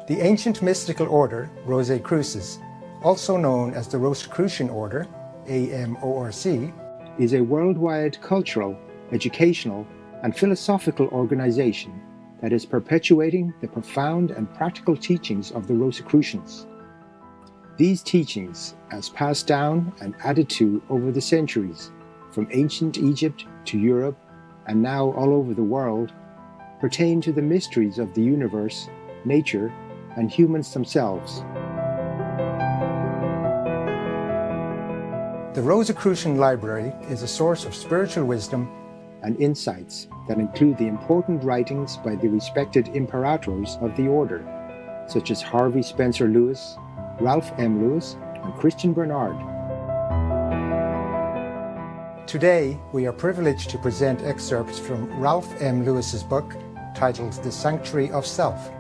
The ancient mystical order, Rosicrucis, also known as the Rosicrucian order, AMORC, is a worldwide cultural, educational, and philosophical organization that is perpetuating the profound and practical teachings of the Rosicrucians. These teachings, as passed down and added to over the centuries, from ancient Egypt to Europe and now all over the world, pertain to the mysteries of the universe, nature, and humans themselves. The Rosicrucian Library is a source of spiritual wisdom and insights that include the important writings by the respected imperators of the order, such as Harvey Spencer Lewis, Ralph M. Lewis, and Christian Bernard. Today, we are privileged to present excerpts from Ralph M. Lewis's book titled The Sanctuary of Self,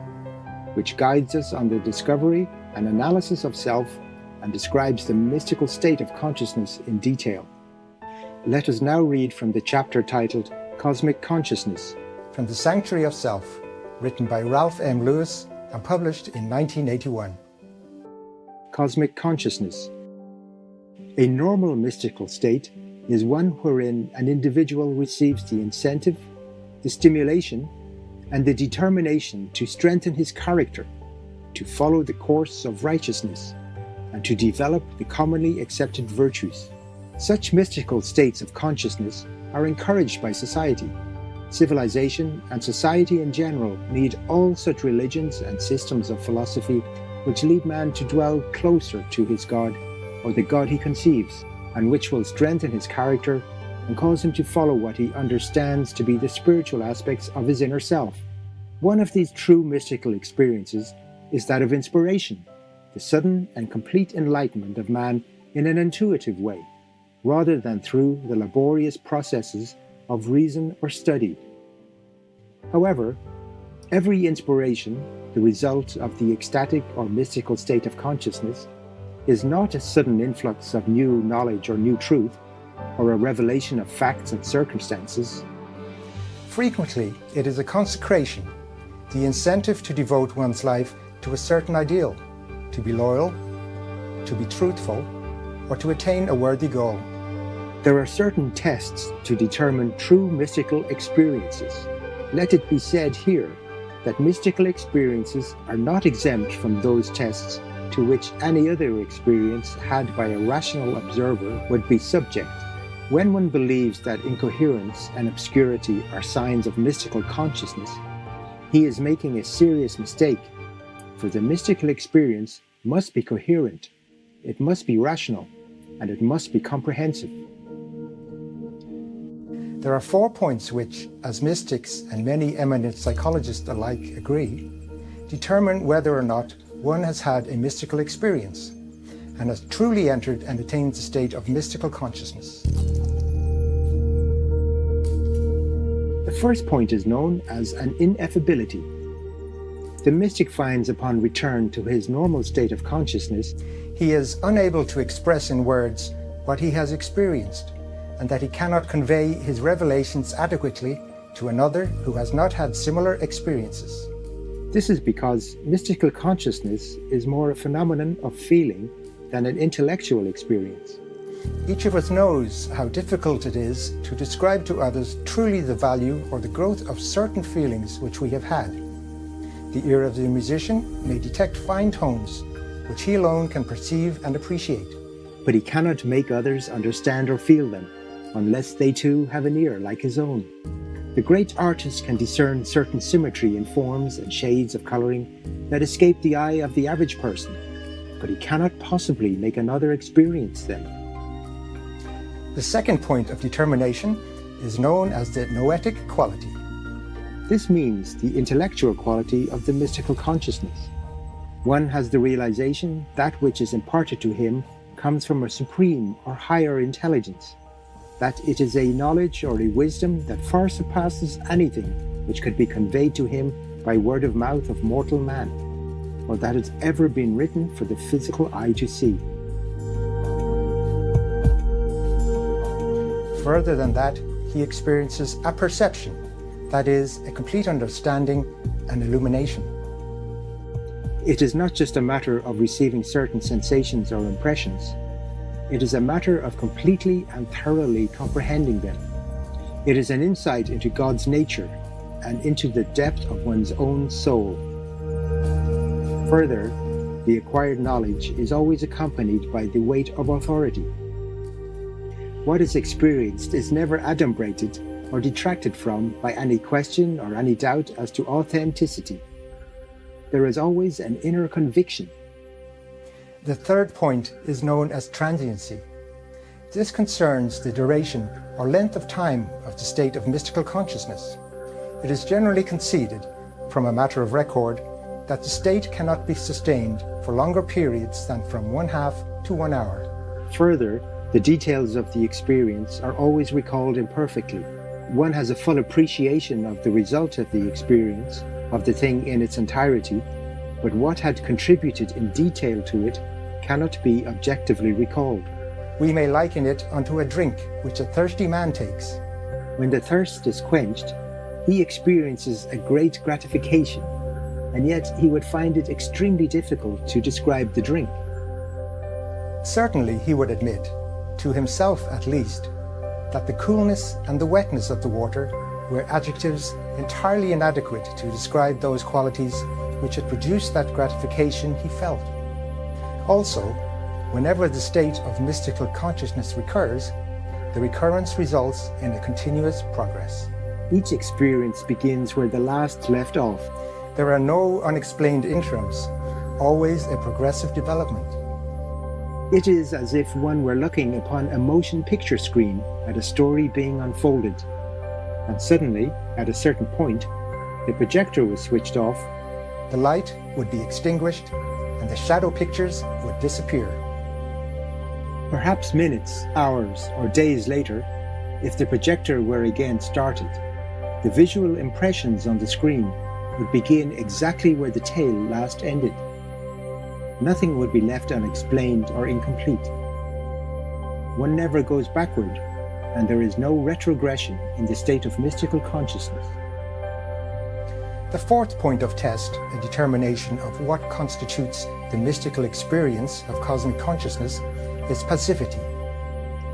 which guides us on the discovery and analysis of self and describes the mystical state of consciousness in detail. Let us now read from the chapter titled Cosmic Consciousness. From The Sanctuary of Self, written by Ralph M. Lewis and published in 1981. Cosmic Consciousness. A normal mystical state is one wherein an individual receives the incentive, the stimulation, and the determination to strengthen his character, to follow the course of righteousness, and to develop the commonly accepted virtues. Such mystical states of consciousness are encouraged by society. Civilization and society in general need all such religions and systems of philosophy which lead man to dwell closer to his God, or the God he conceives, and which will strengthen his character and cause him to follow what he understands to be the spiritual aspects of his inner self. One of these true mystical experiences is that of inspiration, the sudden and complete enlightenment of man in an intuitive way, rather than through the laborious processes of reason or study. However, every inspiration, the result of the ecstatic or mystical state of consciousness, is not a sudden influx of new knowledge or new truth, or a revelation of facts and circumstances. Frequently, it is a consecration, the incentive to devote one's life to a certain ideal, to be loyal, to be truthful, or to attain a worthy goal. There are certain tests to determine true mystical experiences. Let it be said here that mystical experiences are not exempt from those tests to which any other experience had by a rational observer would be subject. When one believes that incoherence and obscurity are signs of mystical consciousness, he is making a serious mistake, for the mystical experience must be coherent, it must be rational, and it must be comprehensive. There are 4 points which, as mystics and many eminent psychologists alike agree, determine whether or not one has had a mystical experience and has truly entered and attained the state of mystical consciousness. The first point is known as an ineffability. The mystic finds upon return to his normal state of consciousness, he is unable to express in words what he has experienced, and that he cannot convey his revelations adequately to another who has not had similar experiences. This is because mystical consciousness is more a phenomenon of feeling than an intellectual experience. Each of us knows how difficult it is to describe to others truly the value or the growth of certain feelings which we have had. The ear of the musician may detect fine tones, which he alone can perceive and appreciate. But he cannot make others understand or feel them, unless they too have an ear like his own. The great artist can discern certain symmetry in forms and shades of colouring that escape the eye of the average person, but he cannot possibly make another experience them. The second point of determination is known as the noetic quality. This means the intellectual quality of the mystical consciousness. One has the realization that which is imparted to him comes from a supreme or higher intelligence, that it is a knowledge or a wisdom that far surpasses anything which could be conveyed to him by word of mouth of mortal man, or that has ever been written for the physical eye to see. Further than that, he experiences a perception, that is, a complete understanding and illumination. It is not just a matter of receiving certain sensations or impressions. It is a matter of completely and thoroughly comprehending them. It is an insight into God's nature and into the depth of one's own soul. Further, the acquired knowledge is always accompanied by the weight of authority. What is experienced is never adumbrated or detracted from by any question or any doubt as to authenticity. There is always an inner conviction. The third point is known as transiency. This concerns the duration or length of time of the state of mystical consciousness. It is generally conceded, from a matter of record, that the state cannot be sustained for longer periods than from 1/2 to 1 hour. Further, the details of the experience are always recalled imperfectly. One has a full appreciation of the result of the experience, of the thing in its entirety, but what had contributed in detail to it cannot be objectively recalled. We may liken it unto a drink which a thirsty man takes. When the thirst is quenched, he experiences a great gratification, and yet he would find it extremely difficult to describe the drink. Certainly he would admit, to himself at least, that the coolness and the wetness of the water were adjectives entirely inadequate to describe those qualities which had produced that gratification he felt. Also, whenever the state of mystical consciousness recurs, the recurrence results in a continuous progress. Each experience begins where the last left off. There are no unexplained interims, always a progressive development. It is as if one were looking upon a motion picture screen at a story being unfolded, and suddenly, at a certain point, the projector was switched off, the light would be extinguished, and the shadow pictures would disappear. Perhaps minutes, hours, or days later, if the projector were again started, the visual impressions on the screen would begin exactly where the tale last ended. Nothing would be left unexplained or incomplete. One never goes backward, and there is no retrogression in the state of mystical consciousness. The fourth point of test, a determination of what constitutes the mystical experience of cosmic consciousness, is passivity.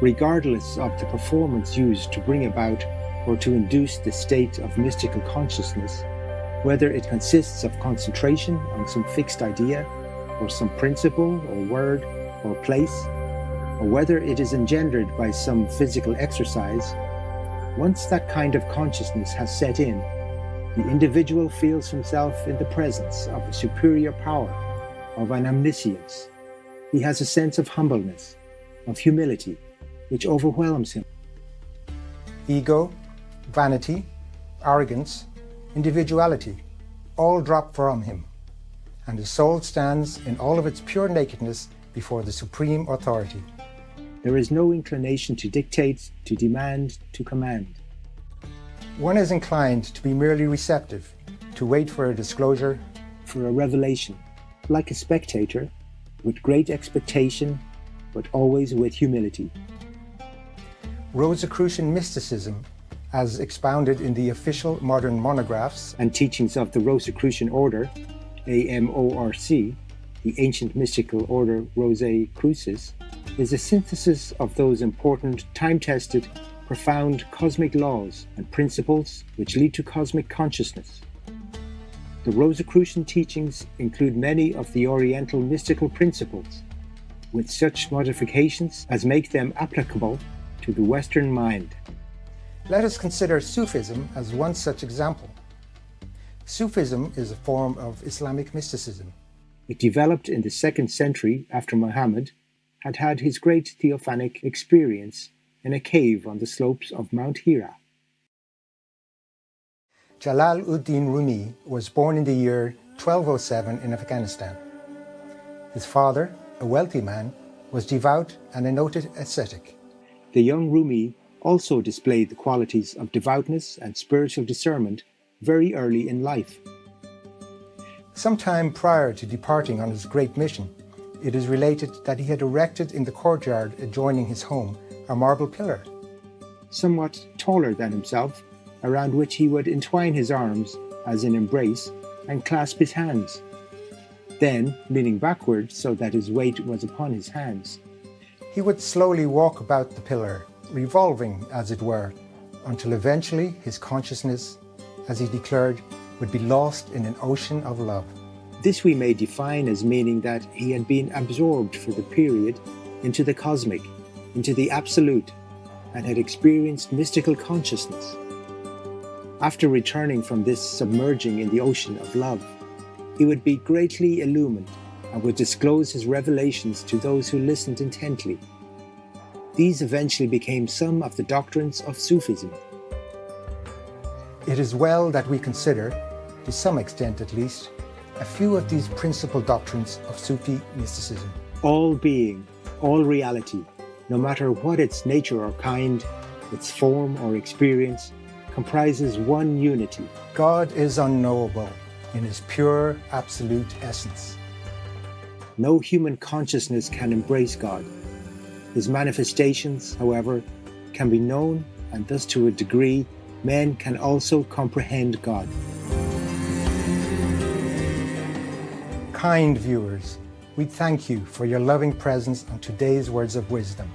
Regardless of the performance used to bring about or to induce the state of mystical consciousness, whether it consists of concentration on some fixed idea, or some principle, or word, or place, or whether it is engendered by some physical exercise, once that kind of consciousness has set in, the individual feels himself in the presence of a superior power, of an omniscience. He has a sense of humbleness, of humility, which overwhelms him. Ego, vanity, arrogance, individuality, all drop from him, and his soul stands in all of its pure nakedness before the supreme authority. There is no inclination to dictate, to demand, to command. One is inclined to be merely receptive, to wait for a disclosure, for a revelation, like a spectator, with great expectation, but always with humility. Rosicrucian mysticism, as expounded in the official modern monographs and teachings of the Rosicrucian order, AMORC, the ancient mystical order Rosicrucis, is a synthesis of those important, time-tested, profound cosmic laws and principles which lead to cosmic consciousness. The Rosicrucian teachings include many of the Oriental mystical principles, with such modifications as make them applicable to the Western mind. Let us consider Sufism as one such example. Sufism is a form of Islamic mysticism. It developed in the 2nd century after Muhammad had had his great theophanic experience in a cave on the slopes of Mount Hira. Jalal-ud-Din Rumi was born in the year 1207 in Afghanistan. His father, a wealthy man, was devout and a noted ascetic. The young Rumi also displayed the qualities of devoutness and spiritual discernment very early in life. Sometime prior to departing on his great mission, it is related that he had erected in the courtyard adjoining his home a marble pillar, somewhat taller than himself, around which he would entwine his arms as in embrace and clasp his hands. Then, leaning backward so that his weight was upon his hands, he would slowly walk about the pillar, revolving, as it were, until eventually his consciousness, as he declared, would be lost in an ocean of love. This we may define as meaning that he had been absorbed for the period into the cosmic, into the absolute, and had experienced mystical consciousness. After returning from this submerging in the ocean of love, he would be greatly illumined and would disclose his revelations to those who listened intently. These eventually became some of the doctrines of Sufism. It is well that we consider, to some extent at least, a few of these principal doctrines of Sufi mysticism. All being, all reality, no matter what its nature or kind, its form or experience, comprises one unity. God is unknowable in his pure, absolute essence. No human consciousness can embrace God. His manifestations, however, can be known, and thus to a degree, men can also comprehend God. Kind viewers, we thank you for your loving presence on today's Words of Wisdom.